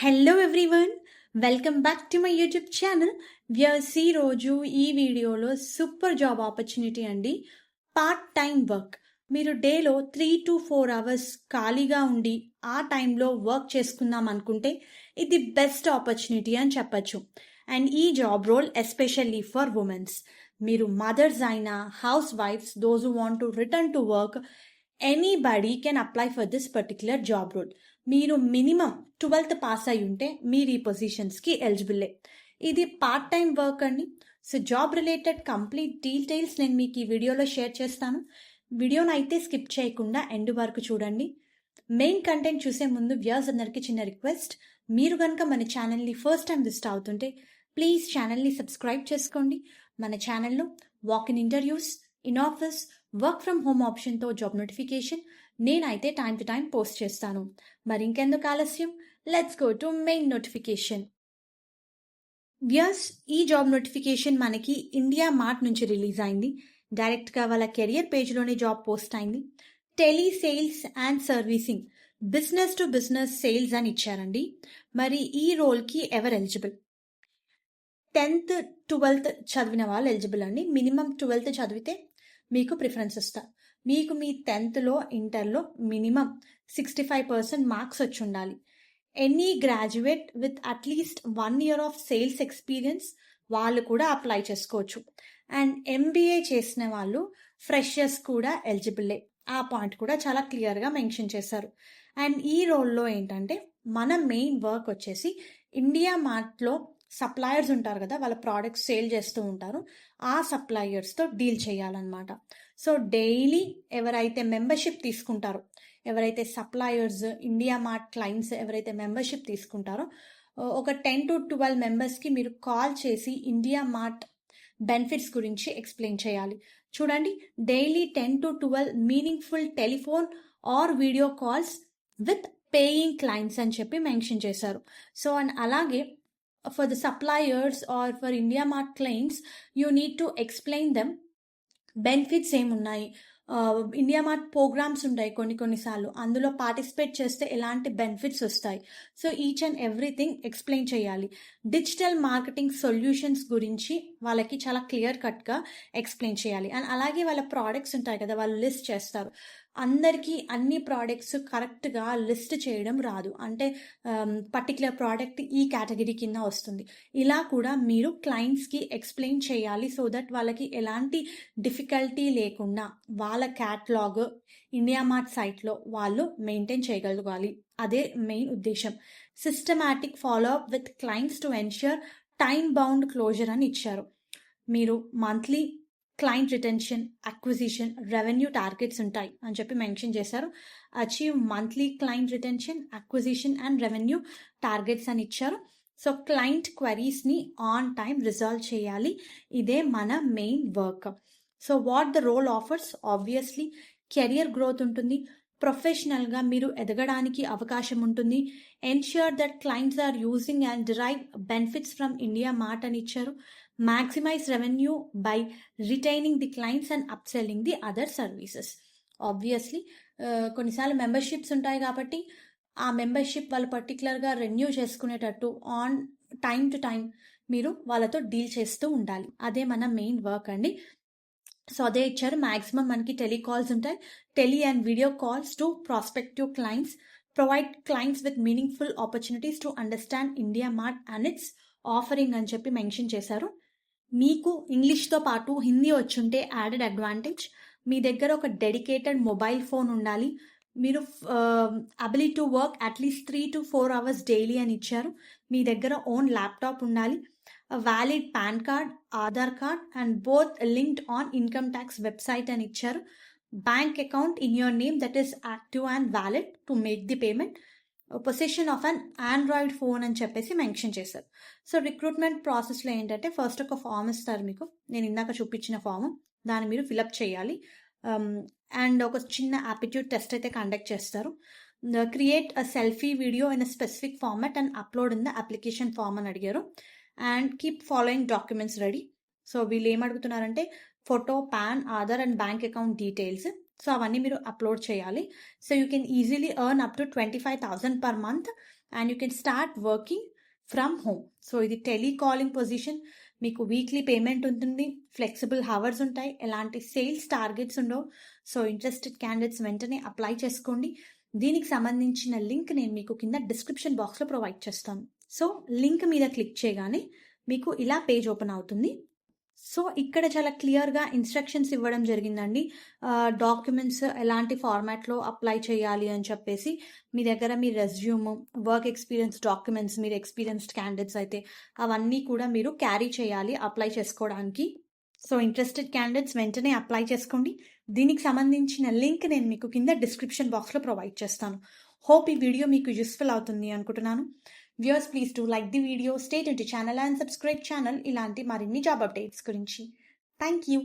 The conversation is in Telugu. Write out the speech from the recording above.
Hello everyone, welcome back to my YouTube channel. ఈ రోజు ఈ వీడియోలో సూపర్ జాబ్ ఆపర్చునిటీ అండి. Part time work. మీరు డేలో 3 to 4 అవర్స్ ఖాళీగా ఉండి ఆ టైంలో వర్క్ చేసుకుందాం అనుకుంటే ఇది బెస్ట్ ఆపర్చునిటీ అని చెప్పచ్చు. అండ్ ఈ job role especially for womens. మీరు మదర్స్ అయినా, house wifes, those who want to return to work, anybody can apply for this particular job role. మీరు మినిమం 12th పాస్ అయి ఉంటే మీరు ఈ పొజిషన్స్కి ఎలిజిబుల్లే. ఇది పార్ట్ టైం వర్క్ అండి. So job related complete details నేను మీకు ఈ వీడియోలో షేర్ చేస్తాను. వీడియోని అయితే స్కిప్ చేయకుండా ఎండ్ వరకు చూడండి. మెయిన్ కంటెంట్ చూసే ముందు వ్యూయర్స్ అందరికీ చిన్న రిక్వెస్ట్, మీరు కనుక మన ఛానల్ని ఫస్ట్ టైం విజిట్ అవుతుంటే ప్లీజ్ ఛానల్ని సబ్స్క్రైబ్ చేసుకోండి. మన ఛానల్లో walk in interviews, in office, work from home ఆప్షన్తో జాబ్ నోటిఫికేషన్ నేనైతే టైం టు టైం పోస్ట్ చేస్తాను. మరి ఇంకెందుకు ఆలస్యం, let's go to main notification. Viewers, ఈ జాబ్ నోటిఫికేషన్ మనకి ఇండియా మార్ట్ నుంచి రిలీజ్ అయింది. డైరెక్ట్గా వాళ్ళ కెరియర్ పేజ్లోనే జాబ్ పోస్ట్ అయింది. Tele sales and servicing, business to business sales అని ఇచ్చారండి. మరి ఈ రోల్కి ఎవరు ఎలిజిబుల్? 10th 12th చదివిన వాళ్ళు ఎలిజిబుల్ అండి. మినిమం 12th చదివితే మీకు ప్రిఫరెన్స్ ఇస్తారు. మీకు మీ 10thలో, ఇంటర్లో మినిమం 65% మార్క్స్ వచ్చి ఉండాలి. Any graduate with at least 1 year of sales experience వాళ్ళు కూడా అప్లై చేసుకోవచ్చు. అండ్ MBA చేసిన వాళ్ళు, ఫ్రెషర్స్ కూడా ఎలిజిబుల్లే. ఆ పాయింట్ కూడా చాలా క్లియర్గా మెన్షన్ చేశారు. అండ్ ఈ రోల్లో ఏంటంటే మన మెయిన్ వర్క్ వచ్చేసి ఇండియా మార్ట్లో సప్లయర్స్ ఉంటారు కదా, వాళ్ళ ప్రోడక్ట్స్ సేల్ చేస్తూ ఉంటారు. ఆ సప్లయర్స్తో డీల్ చేయాలన్నమాట. సో డైలీ ఎవరైతే మెంబర్షిప్ తీసుకుంటారో, ఎవరైతే సప్లయర్స్, ఇండియా మార్ట్ క్లయింట్స్ ఎవరైతే మెంబర్షిప్ తీసుకుంటారో, ఒక 10 to 12 మెంబర్స్కి మీరు కాల్ చేసి ఇండియా మార్ట్ బెనిఫిట్స్ గురించి ఎక్స్ప్లెయిన్ చేయాలి. చూడండి, daily 10 to 12 meaningful telephone or video calls with paying clients అని చెప్పి మెన్షన్ చేశారు. సో అండ్ అలాగే for the suppliers or for India Mart clients, you need to explain them benefits ఏమున్నాయి. ఇండియా మార్ట్ ప్రోగ్రామ్స్ ఉంటాయి కొన్నిసార్లు, అందులో పార్టిసిపేట్ చేస్తే ఎలాంటి బెనిఫిట్స్ వస్తాయి. So each and everything explain చేయాలి. డిజిటల్ మార్కెటింగ్ సొల్యూషన్స్ గురించి వాళ్ళకి చాలా క్లియర్ కట్గా ఎక్స్ప్లెయిన్ చేయాలి. అండ్ అలాగే వాళ్ళ ప్రోడక్ట్స్ ఉంటాయి కదా, వాళ్ళు లిస్ట్ చేస్తారు. అందరికీ అన్ని ప్రోడక్ట్స్ కరెక్ట్గా లిస్ట్ చేయడం రాదు. అంటే పర్టికులర్ ప్రోడక్ట్ ఈ కేటగిరీ కింద వస్తుంది. ఇలా కూడా మీరు క్లయింట్స్కి ఎక్స్ప్లెయిన్ చేయాలి. సో దట్ వాళ్ళకి ఎలాంటి డిఫికల్టీ లేకుండా వాళ్ళ క్యాటలాగ్ ఇండియా మార్ట్ సైట్లో వాళ్ళు మెయింటైన్ చేయగలగాలి. అదే మెయిన్ ఉద్దేశం. Systematic follow up with clients to ensure time bound closure అని ఇచ్చారు. మీరు monthly client retention, acquisition, revenue targets ఉంటాయి అని చెప్పి మెన్షన్ చేశారు. Achieve monthly client retention, acquisition and revenue targets అని ఇచ్చారు. సో క్లయింట్ క్వరీస్ని ఆన్ టైం రిజాల్వ్ చేయాలి. ఇదే మన main work. So what the role offers? Obviously career growth ఉంటుంది, ప్రొఫెషనల్గా మీరు ఎదగడానికి అవకాశం ఉంటుంది. Ensure that clients are using and derive benefits from India Mart అని ఇచ్చారు. Maximise revenue by retaining the clients and upselling the other services. Obviously కొన్నిసార్లు మెంబర్షిప్స్ ఉంటాయి కాబట్టి ఆ మెంబర్షిప్ వాళ్ళు పర్టికులర్గా రెన్యూ చేసుకునేటట్టు ఆన్ టైం టు టైం మీరు వాళ్ళతో డీల్ చేస్తూ ఉండాలి. అదే మన మెయిన్ వర్క్ అండి. సో అదే ఇచ్చారు. మ్యాక్సిమం మనకి టెలికాల్స్ ఉంటాయి. Tele and video calls to prospective clients, provide clients with meaningful opportunities to understand India mart and it's offering అని చెప్పి మెన్షన్ చేశారు. మీకు ఇంగ్లీష్తో పాటు హిందీ వచ్చుంటే యాడెడ్ అడ్వాంటేజ్. మీ దగ్గర ఒక డెడికేటెడ్ మొబైల్ ఫోన్ ఉండాలి. మీరు ability to work at least 3 to 4 hours daily అని ఇచ్చారు. మీ దగ్గర ఓన్ ల్యాప్టాప్ ఉండాలి. Valid pan card, Aadhaar card and both linked on income tax website అని ఇచ్చారు. Bank account in your name that is active and valid to make the payment. Position of an Android phone అని చెప్పేసి మెన్షన్ చేశారు. సో రిక్రూట్మెంట్ ప్రాసెస్లో ఏంటంటే ఫస్ట్ ఒక ఫామ్ ఇస్తారు మీకు, నేను ఇందాక చూపించిన ఫామ్, దాన్ని మీరు ఫిలప్ చేయాలి. అండ్ ఒక చిన్న యాప్టిట్యూడ్ టెస్ట్ అయితే కండక్ట్ చేస్తారు. Create a selfie video in a specific format and upload in the application form అని అడిగారు. And keep following documents ready. So వీళ్ళు ఏమడుగుతున్నారంటే photo, PAN, Aadhaar and bank account details. So అవన్నీ మీరు అప్లోడ్ చేయాలి. So you can easily earn up to 25,000 per month and you can start working from home. So ఇది టెలికాలింగ్ పొజిషన్. మీకు వీక్లీ పేమెంట్ ఉంటుంది, ఫ్లెక్సిబుల్ హవర్స్ ఉంటాయి, ఎలాంటి సేల్స్ టార్గెట్స్ ఉండవు. సో ఇంట్రెస్టెడ్ క్యాండిడేట్స్ వెంటనే అప్లై చేసుకోండి. దీనికి సంబంధించిన లింక్ నేను మీకు కింద డిస్క్రిప్షన్ బాక్స్లో ప్రొవైడ్ చేస్తాను. సో లింక్ మీద క్లిక్ చేయగానే మీకు ఇలా పేజ్ ఓపెన్ అవుతుంది. సో ఇక్కడ చాలా క్లియర్గా ఇన్స్ట్రక్షన్స్ ఇవ్వడం జరిగిందండి. డాక్యుమెంట్స్ ఎలాంటి ఫార్మాట్లో అప్లై చేయాలి అని చెప్పేసి. మీ దగ్గర మీ రెజ్యూమ్, వర్క్ ఎక్స్పీరియన్స్ డాక్యుమెంట్స్, మీరు ఎక్స్పీరియన్స్డ్ క్యాండిడేట్స్ అయితే అవన్నీ కూడా మీరు క్యారీ చేయాలి అప్లై చేసుకోవడానికి. సో ఇంట్రెస్టెడ్ క్యాండిడేట్స్ వెంటనే అప్లై చేసుకోండి. దీనికి సంబంధించిన లింక్ నేను మీకు కింద డిస్క్రిప్షన్ బాక్స్లో ప్రొవైడ్ చేస్తాను. హోప్ ఈ వీడియో మీకు యూస్ఫుల్ అవుతుంది అనుకుంటున్నాను. Viewers, please to like the video, stay tuned to channel and subscribe channel ఇలాంటి మరిన్ని జాబ్ అప్డేట్స్ గురించి. Thank you.